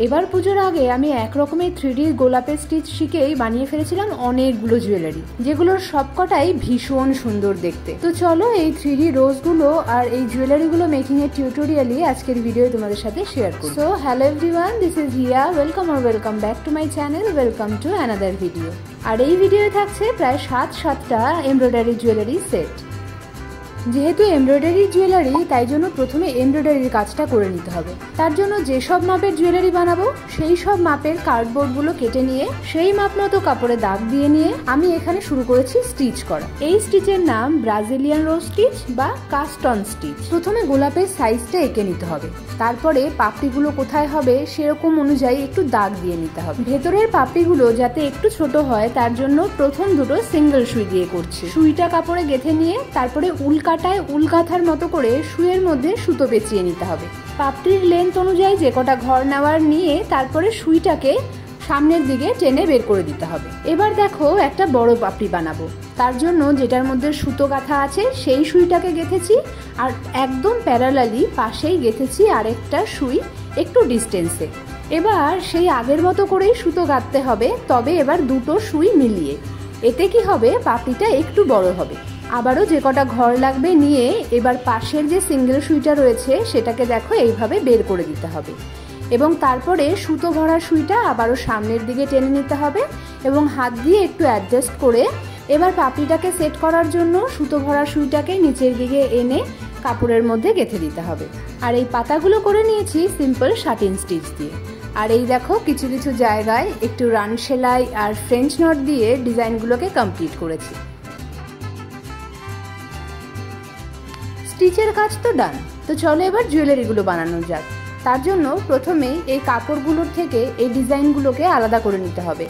এবার পুজোর আগে আমি এক রকমের 3D গোলাপের স্টিচ শিখেই বানিয়ে ফেলেছিলাম অনেকগুলো জুয়েলারি, যেগুলোর সবকটাই ভীষণ সুন্দর দেখতে। তো চলো এই 3D রোজগুলো আর এই জুয়েলারিগুলো মেকিং এর টিউটোরিয়ালই আজকের ভিডিও তোমাদের সাথে শেয়ার করব। So hello everyone, this is Hiya, welcome back to my channel, welcome to another video. আর এই ভিডিওতে থাকছে প্রায় 7টা এমব্রয়ডারি জুয়েলারি সেট। যেহেতু এমব্রয়ডারি জুয়েলারি, তাই জন্য প্রথমে এমব্রয়ডারির কাজটা করে নিতে হবে। তার জন্য যেসব মাপের জুয়েলারি বানাবো সেই সব মাপের কার্ডবোর্ডগুলো কেটে নিয়ে সেই মাপ মতো কাপড়ে দাগ দিয়ে নিয়ে আমি এখানে শুরু করেছি স্টিচ করা। এই স্টিচের নাম ব্রাজিলিয়ান রোজ স্টিচ বা কাস্ট অন স্টিচ। প্রথমে গোলাপের সাইজটা এঁকে নিতে হবে, তারপরে পাপড়িগুলো কোথায় হবে সেরকম অনুযায়ী একটু দাগ দিয়ে নিতে হবে। ভেতরের পাপড়িগুলো যাতে একটু ছোট হয় তার জন্য প্রথম দুটো সিঙ্গেল সুই দিয়ে করছি। সুইটা কাপড়ে গেঁথে নিয়ে তারপরে উল্কাটায় উলকাথার মতো করে সুইয়ের মধ্যে সুতো পেঁচিয়ে নিতে হবে। পাপড়ির লেন্থ অনুযায়ী যে কটা ঘর নেওয়ার নিয়ে তারপরে সুইটাকে সামনের দিকে টেনে বের করে দিতে হবে। এবার দেখো একটা বড় পাপড়ি বানাবো, তার জন্য যেটার মধ্যে সুতো গাঁথা আছে সেই সুইটাকে গেঁথেছি আর একদম প্যারালালি পাশেই গেঁথেছি আরেকটা সুই একটু ডিস্টেন্সে। এবার সেই আগের মতো করেই সুতো গাঁথতে হবে, তবে এবার দুটো সুই মিলিয়ে। এতে কি হবে, পাপড়িটা একটু বড় হবে। আবারও যে কটা ঘর লাগবে নিয়ে এবার পাশের যে সিঙ্গেল সুইটা রয়েছে সেটাকে দেখো এইভাবে বের করে দিতে হবে এবং তারপরে সুতো ভরা সুইটা আবারও সামনের দিকে টেনে নিতে হবে এবং হাত দিয়ে একটু অ্যাডজাস্ট করে এবার পাপড়িটাকে সেট করার জন্য সুতো ভরা সুইটাকে নিচের দিকে এনে কাপড়ের মধ্যে গেঁথে দিতে হবে। আর এই পাতাগুলো করে নিয়েছি সিম্পল শাটিন স্টিচ দিয়ে। আর এই দেখো কিছু কিছু জায়গায় একটু রান সেলাই আর ফ্রেঞ্চ নট দিয়ে ডিজাইনগুলোকে কমপ্লিট করেছি। স্টিচের কাজ তো ডান, তো চলো এবার জুয়েলারিগুলো বানানো যাক। তার জন্য প্রথমেই এই কাপড়গুলোর থেকে এই ডিজাইনগুলোকে আলাদা করে নিতে হবে।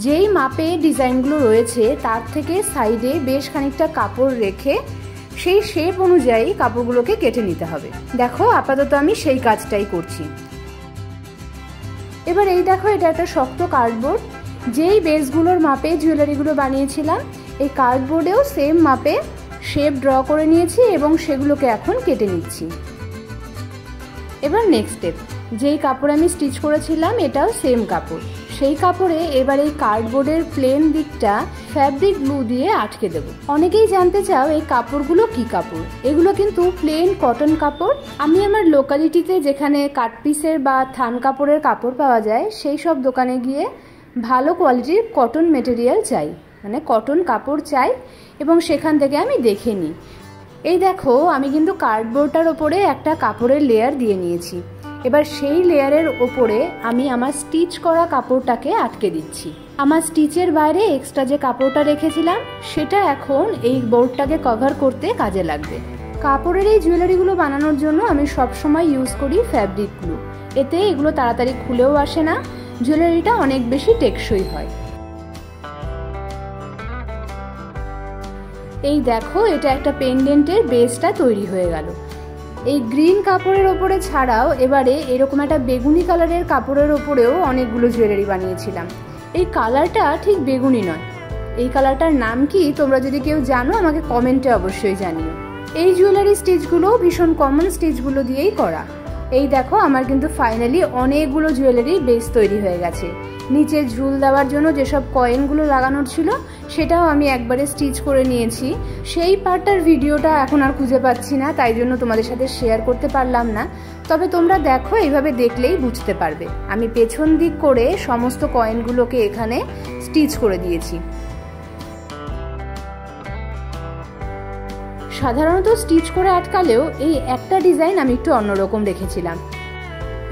যেই মাপে ডিজাইনগুলো রয়েছে তার থেকে সাইডে বেশ খানিকটা কাপড় রেখে সেই শেপ অনুযায়ী কাপড়গুলোকে কেটে নিতে হবে। দেখো আপাতত আমি সেই কাজটাই করছি। এবার এই দেখো এটা একটা শক্ত কার্ডবোর্ড, যেই বেসগুলোর মাপে জুয়েলারিগুলো বানিয়েছিলাম এই কার্ডবোর্ডেও সেম মাপে শেপ ড্র করে নিয়েছি এবং সেগুলোকে এখন কেটে নিচ্ছি। এবার নেক্সট স্টেপ, যেই কাপড়ে আমি স্টিচ করেছিলাম এটাও সেম কাপড়, সেই কাপড়ে এবার এই কার্ডবোর্ডের প্লেন দিকটা ফ্যাব্রিক গ্লু দিয়ে আটকে দেব। অনেকেই জানতে চাও এই কাপড়গুলো কি কাপড়। এগুলো কিন্তু প্লেন কটন কাপড়। আমি আমার লোকালিটিতে যেখানে কাট পিসের বা থান কাপড়ের কাপড় পাওয়া যায় সেই সব দোকানে গিয়ে ভালো কোয়ালিটির কটন মেটেরিয়াল চাই, মানে কটন কাপড় চাই এবং সেখান থেকে আমি দেখে নিই। এই দেখো আমি কিন্তু কার্ডবোর্ডটার ওপরে একটা কাপড়ের লেয়ার দিয়ে নিয়েছি। এবার সেই লেয়ারের ওপরে আমি আমার স্টিচ করা কাপড়টাকে আটকে দিচ্ছি। আমার স্টিচের বাইরে এক্সট্রা যে কাপড়টা রেখেছিলাম সেটা এখন এই বোর্ডটাকে কভার করতে কাজে লাগবে। কাপড়ের এই জুয়েলারিগুলো বানানোর জন্য আমি সবসময় ইউজ করি ফ্যাব্রিক গ্লু। এতে এগুলো তাড়াতাড়ি খুলেও আসে না, জুয়েলারিটা অনেক বেশি টেকসই হয়। এই দেখো এটা একটা পেন্ডেন্টের বেসটা তৈরি হয়ে গেল। এই গ্রিন কাপড়ের ওপরে ছাড়াও এবারে এরকম একটা বেগুনি কালারের কাপড়ের ওপরেও অনেকগুলো জুয়েলারি বানিয়েছিলাম। এই কালারটা ঠিক বেগুনি নয়, এই কালারটার নাম কি তোমরা যদি কেউ জানো আমাকে কমেন্টে অবশ্যই জানিও। এই জুয়েলারি স্টিচগুলো ভীষণ কমন স্টিচগুলো দিয়েই করা। এই দেখো আমার কিন্তু ফাইনালি অনেকগুলো জুয়েলারি বেস তৈরি হয়ে গেছে। নিচে ঝুল দেওয়ার জন্য যেসব কয়েনগুলো লাগানোর ছিল সেটাও আমি একবারে স্টিচ করে নিয়েছি। সেই পার্টটার ভিডিওটা এখন আর খুঁজে পাচ্ছি না, তাই জন্য তোমাদের সাথে শেয়ার করতে পারলাম না। তবে তোমরা দেখো, এইভাবে দেখলেই বুঝতে পারবে আমি পেছন দিক করে সমস্ত কয়েনগুলোকে এখানে স্টিচ করে দিয়েছি। সাধারণত স্টিচ করে আটকালেও এই একটা ডিজাইন আমি একটু অন্যরকম রেখেছিলাম।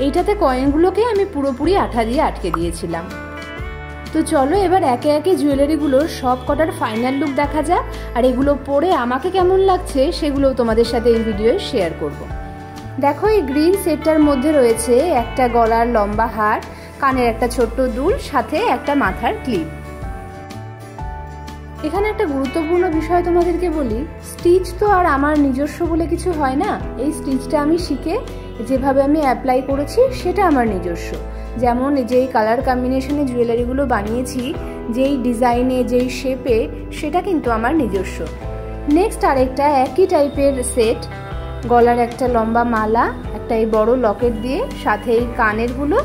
এইটাতে কয়েনগুলোকে আমি পুরোপুরি আঠা দিয়ে আটকে দিয়েছিলাম। তো চলো এবার একে একে জুয়েলারিগুলোর সব কটার ফাইনাল লুক দেখা যাক, আর এগুলো পরে আমাকে কেমন লাগছে সেগুলো তোমাদের সাথে এই ভিডিওয়ে শেয়ার করব। দেখো এই গ্রিন সেটটার মধ্যে রয়েছে একটা গলার লম্বা হার, কানের একটা ছোট্ট দুল, সাথে একটা মাথার ক্লিপ। এখানে একটা গুরুত্বপূর্ণ বিষয় তোমাদেরকে বলি, স্টিচ তো আর আমার নিজস্ব বলে কিছু হয় না। এই স্টিচটা আমি শিখে যেভাবে আমি অ্যাপ্লাই করেছি সেটা আমার নিজস্ব। যেমন যেই কালার কম্বিনেশনে জুয়েলারিগুলো বানিয়েছি, যেই ডিজাইনে, যেই শেপে, সেটা কিন্তু আমার নিজস্ব। নেক্সট আরেকটা একই টাইপের সেট, গলার একটা লম্বা মালা, একটা এই বড় লকেট দিয়ে, সাথে এই কানেরগুলো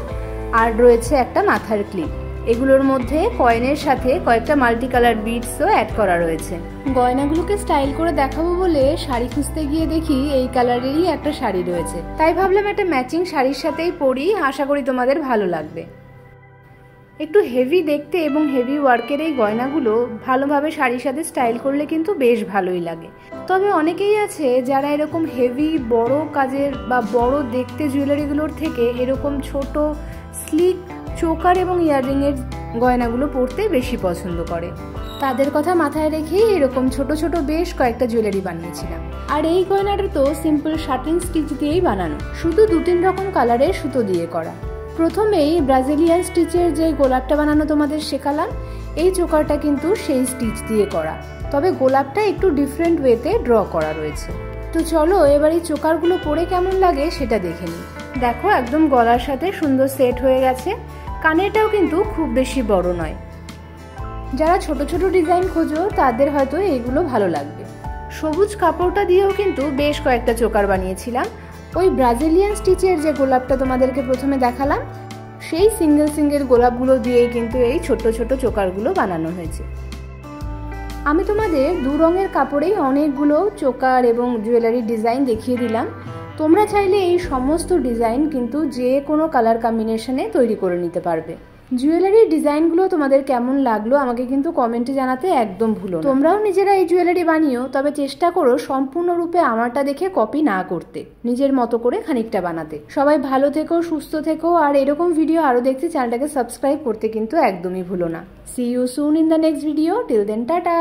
আর রয়েছে একটা মাথার ক্লিপ। এগুলোর মধ্যে কয়েনের সাথে কয়েকটা মাল্টি কালার বিডসও অ্যাড করা রয়েছে। গয়নাগুলোকে স্টাইল করে দেখাবো বলে শাড়ি খুঁজতে গিয়ে দেখি এই কালারেরই একটা শাড়ি রয়েছে, তাই ভাবলাম একটা ম্যাচিং শাড়ির সাথেই পরি, আশা করি তোমাদের ভালো লাগবে। একটু হেভি দেখতে এবং হেভি ওয়ার্কের এই গয়নাগুলো ভালোভাবে শাড়ির সাথে স্টাইল করলে কিন্তু বেশ ভালোই লাগে। তবে অনেকেই আছে যারা এরকম হেভি বড় কাজের বা বড় দেখতে জুয়েলারিগুলোর থেকে এরকম ছোট স্লিক চোকার এবং ইয়াররিংয়ের গয়নাগুলো পরতে বেশি পছন্দ করে। তাদের কথা মাথায় রেখেই এরকম ছোট ছোট বেশ কয়েকটা জুয়েলারি বানিয়েছিলাম। আর এই গয়নাটা তো সিম্পল শার্টিং স্টিচ দিয়েই বানানো, শুধু 2-3 রকম কালারের সুতো দিয়ে করা। প্রথমেই ব্রাজিলিয়ান স্টিচের যে গোলাপটা বানানো তোমাদের শেখালাম, এই চোকারটা কিন্তু সেই স্টিচ দিয়ে করা, তবে গোলাপটা একটু ডিফারেন্ট ওয়েতে ড্র করা রয়েছে। তো চলো এবার এই চোকারগুলো পরে কেমন লাগে সেটা দেখে নিই। দেখো একদম গলার সাথে সুন্দর সেট হয়ে গেছে। কানেরটাও কিন্তু খুব বেশি বড় নয়। যারা ছোট ছোট ডিজাইন খোঁজো তাদের হয়তো এইগুলো ভালো লাগবে। সবুজ কাপড়টা দিয়েও কিন্তু বেশ কয়েকটা চোকার বানিয়েছিলাম। ওই ব্রাজিলিয়ান স্টিচের যে গোলাপটা তোমাদেরকে প্রথমে দেখালাম, সেই সিঙ্গেল গোলাপগুলো দিয়েই কিন্তু এই ছোট ছোট চোকারগুলো বানানো হয়েছে। আমি তোমাদের 2 রঙের কাপড়েই অনেকগুলো চোকার এবং জুয়েলারি ডিজাইন দেখিয়ে দিলাম। তোমরা চাইলে এই সমস্ত ডিজাইন কিন্তু যে কোনো কালার কম্বিনেশনে তৈরি করে নিতে পারবে। জুয়েলারির ডিজাইনগুলো তোমাদের কেমন লাগলো আমাকে কিন্তু কমেন্টে জানাতে একদম ভুলো না। তোমরাও নিজেরা এই জুয়েলারি বানিও, তবে চেষ্টা করো সম্পূর্ণরূপে আমারটা দেখে কপি না করতে, নিজের মতো করে খানিকটা বানাতে। সবাই ভালো থেকো, সুস্থ থেকো, আর এরকম ভিডিও আরও দেখতে চ্যানেলটাকে সাবস্ক্রাইব করতে কিন্তু একদমই ভুলো না। See you soon in the next video. Till then, tata.